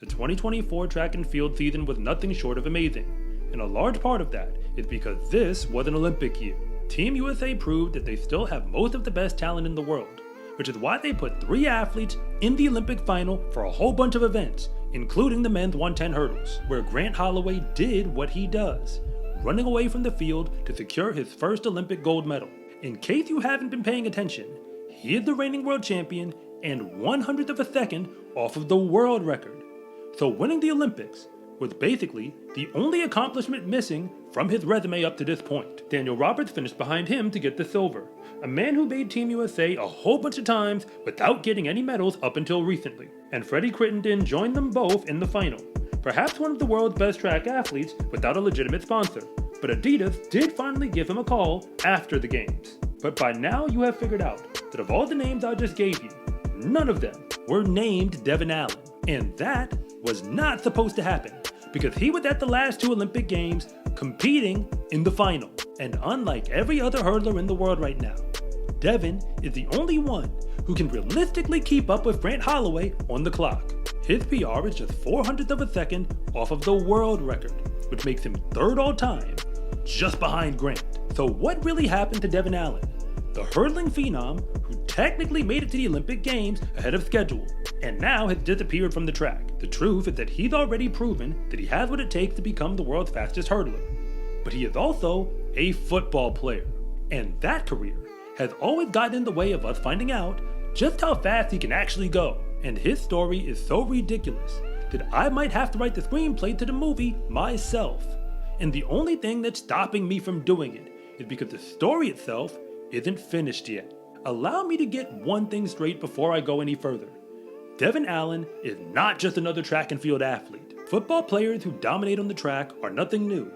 The 2024 track and field season was nothing short of amazing, and a large part of that is because this was an Olympic year. Team USA proved that they still have most of the best talent in the world, which is why they put 3 athletes in the Olympic final for a whole bunch of events, including the men's 110 hurdles, where Grant Holloway did what he does, running away from the field to secure his first Olympic gold medal. In case you haven't been paying attention, he is the reigning world champion and 100th of a second off of the world record. So winning the Olympics was basically the only accomplishment missing from his resume up to this point. Daniel Roberts finished behind him to get the silver, a man who made Team USA a whole bunch of times without getting any medals up until recently. And Freddie Crittenden joined them both in the final, perhaps one of the world's best track athletes without a legitimate sponsor. But Adidas did finally give him a call after the games. But by now you have figured out that of all the names I just gave you, none of them were named Devon Allen. And that was not supposed to happen, because he was at the last 2 Olympic Games competing in the final. And unlike every other hurdler in the world right now, Devon is the only one who can realistically keep up with Grant Holloway on the clock. His PR is just 400th of a second off of the world record, which makes him 3rd all time, just behind Grant. So what really happened to Devon Allen, the hurdling phenom who technically made it to the Olympic Games ahead of schedule, and now has disappeared from the track? The truth is that he's already proven that he has what it takes to become the world's fastest hurdler. But he is also a football player, and that career has always gotten in the way of us finding out just how fast he can actually go. And his story is so ridiculous that I might have to write the screenplay to the movie myself. And the only thing that's stopping me from doing it is because the story itself isn't finished yet. Allow me to get one thing straight before I go any further. Devon Allen is not just another track and field athlete. Football players who dominate on the track are nothing new.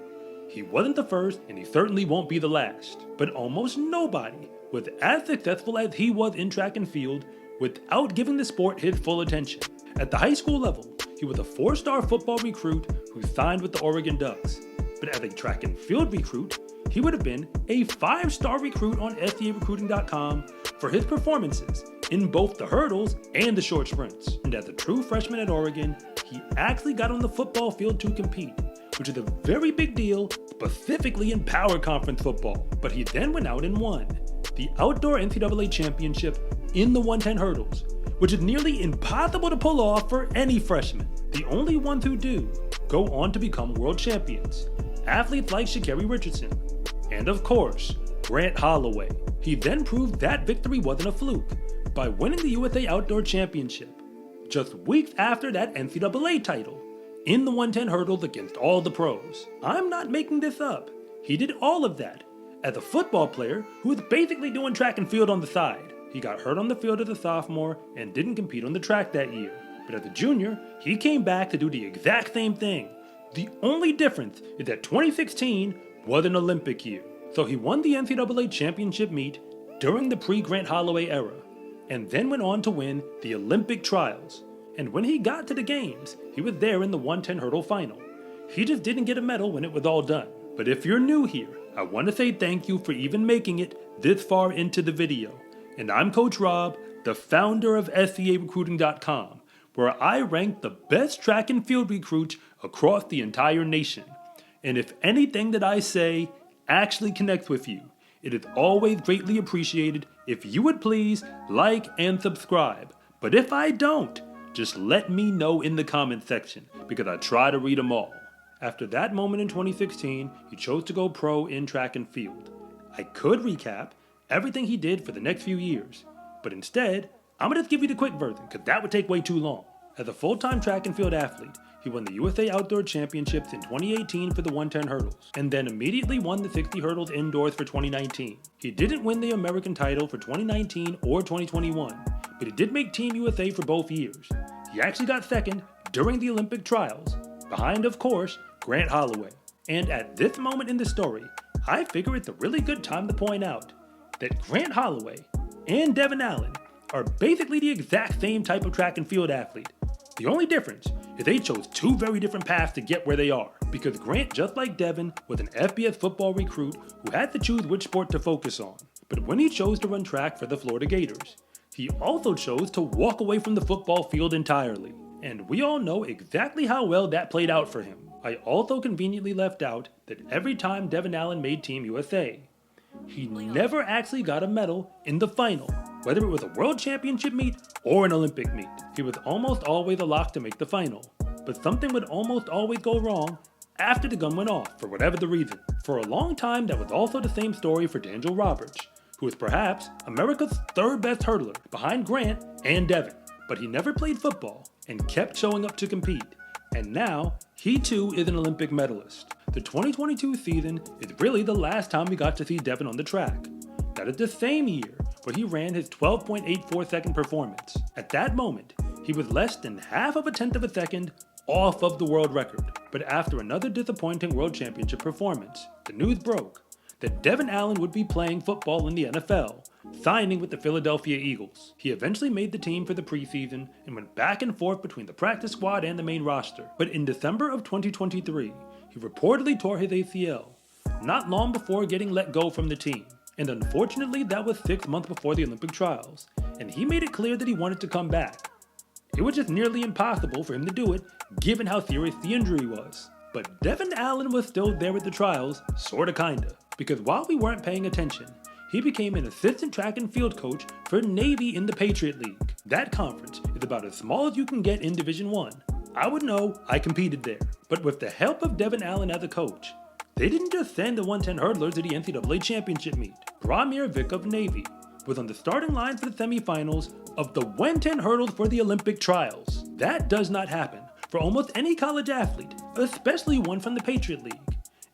He wasn't the first, and he certainly won't be the last. But almost nobody was as successful as he was in track and field without giving the sport his full attention. At the high school level, he was a 4-star football recruit who signed with the Oregon Ducks. But as a track and field recruit, he would have been a 5-star recruit on SCArecruiting.com for his performances in both the hurdles and the short sprints. And as a true freshman at Oregon, he actually got on the football field to compete, which is a very big deal, specifically in Power Conference football. But he then went out and won the Outdoor NCAA Championship in the 110 hurdles, which is nearly impossible to pull off for any freshman. The only ones who do go on to become world champions, athletes like Sha'Carri Richardson, and of course, Grant Holloway. He then proved that victory wasn't a fluke by winning the USA Outdoor Championship just weeks after that NCAA title in the 110 hurdles against all the pros. I'm not making this up. He did all of that as a football player who was basically doing track and field on the side. He got hurt on the field as a sophomore and didn't compete on the track that year. But as a junior, he came back to do the exact same thing. The only difference is that 2016 was an Olympic year. So he won the NCAA championship meet during the pre-Grant Holloway era, and then went on to win the Olympic trials. And when he got to the games, he was there in the 110 hurdle final. He just didn't get a medal when it was all done. But if you're new here, I want to say thank you for even making it this far into the video. And I'm Coach Rob, the founder of SCArecruiting.com, where I rank the best track and field recruits across the entire nation. And if anything that I say actually connects with you, it is always greatly appreciated if you would please like and subscribe. But if I don't, just let me know in the comment section, because I try to read them all. After that moment in 2016, he chose to go pro in track and field. I could recap everything he did for the next few years, but instead, I'm going to give you the quick version, because that would take way too long. As a full-time track and field athlete, he won the USA Outdoor Championships in 2018 for the 110 hurdles, and then immediately won the 60 hurdles indoors for 2019. He didn't win the American title for 2019 or 2021, but he did make Team USA for both years. He actually got second during the Olympic trials, behind, of course, Grant Holloway. And at this moment in the story, I figure it's a really good time to point out that Grant Holloway and Devon Allen are basically the exact same type of track and field athlete. The only difference is they chose 2 very different paths to get where they are, because Grant, just like Devon, was an FBS football recruit who had to choose which sport to focus on. But when he chose to run track for the Florida Gators, he also chose to walk away from the football field entirely. And we all know exactly how well that played out for him. I also conveniently left out that every time Devon Allen made Team USA, he never actually got a medal in the final, whether it was a World Championship meet or an Olympic meet. He was almost always a lock to make the final, but something would almost always go wrong after the gun went off, for whatever the reason. For a long time, that was also the same story for D'Angelo Roberts, who was perhaps America's third best hurdler behind Grant and Devon. But he never played football and kept showing up to compete. And now, he too is an Olympic medalist. The 2022 season is really the last time we got to see Devon on the track. That is the same year where he ran his 12.84 second performance. At that moment, he was less than half of a tenth of a second off of the world record. But after another disappointing World Championship performance, the news broke that Devon Allen would be playing football in the NFL, signing with the Philadelphia Eagles. He eventually made the team for the preseason and went back and forth between the practice squad and the main roster. But in December of 2023, he reportedly tore his ACL, not long before getting let go from the team. And unfortunately, that was 6 months before the Olympic trials, and he made it clear that he wanted to come back. It was just nearly impossible for him to do it, given how serious the injury was. But Devon Allen was still there at the trials, sorta kinda, because while we weren't paying attention, he became an assistant track and field coach for Navy in the Patriot League. That conference is about as small as you can get in Division I. I would know, I competed there. But with the help of Devon Allen as a coach, they didn't just send the 110 hurdlers to the NCAA championship meet. Bramir Vick of Navy was on the starting line for the semifinals of the 110 hurdles for the Olympic trials. That does not happen for almost any college athlete, especially one from the Patriot League.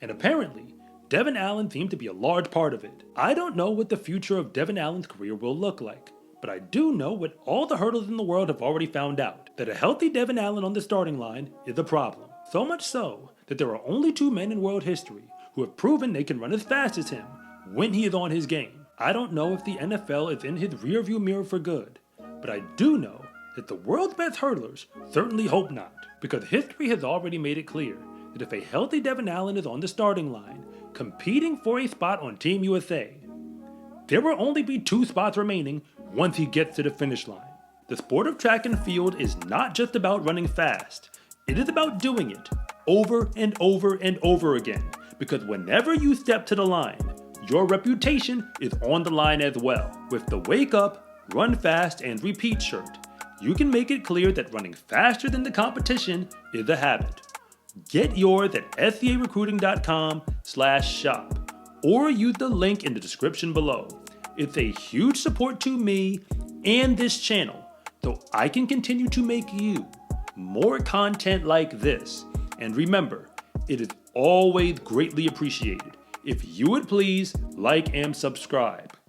And apparently, Devon Allen seemed to be a large part of it. I don't know what the future of Devon Allen's career will look like, but I do know what all the hurdlers in the world have already found out, that a healthy Devon Allen on the starting line is a problem. So much so that there are only 2 men in world history who have proven they can run as fast as him when he is on his game. I don't know if the NFL is in his rearview mirror for good, but I do know that the world's best hurdlers certainly hope not, because history has already made it clear that if a healthy Devon Allen is on the starting line, competing for a spot on Team USA, there will only be 2 spots remaining once he gets to the finish line. The sport of track and field is not just about running fast, it is about doing it over and over and over again, because whenever you step to the line, your reputation is on the line as well. With the wake up, run fast, and repeat shirt, you can make it clear that running faster than the competition is a habit. Get yours at scarecruiting.com/shop or use the link in the description below. It's a huge support to me and this channel, so I can continue to make you more content like this. And remember, it is always greatly appreciated if you would please like and subscribe.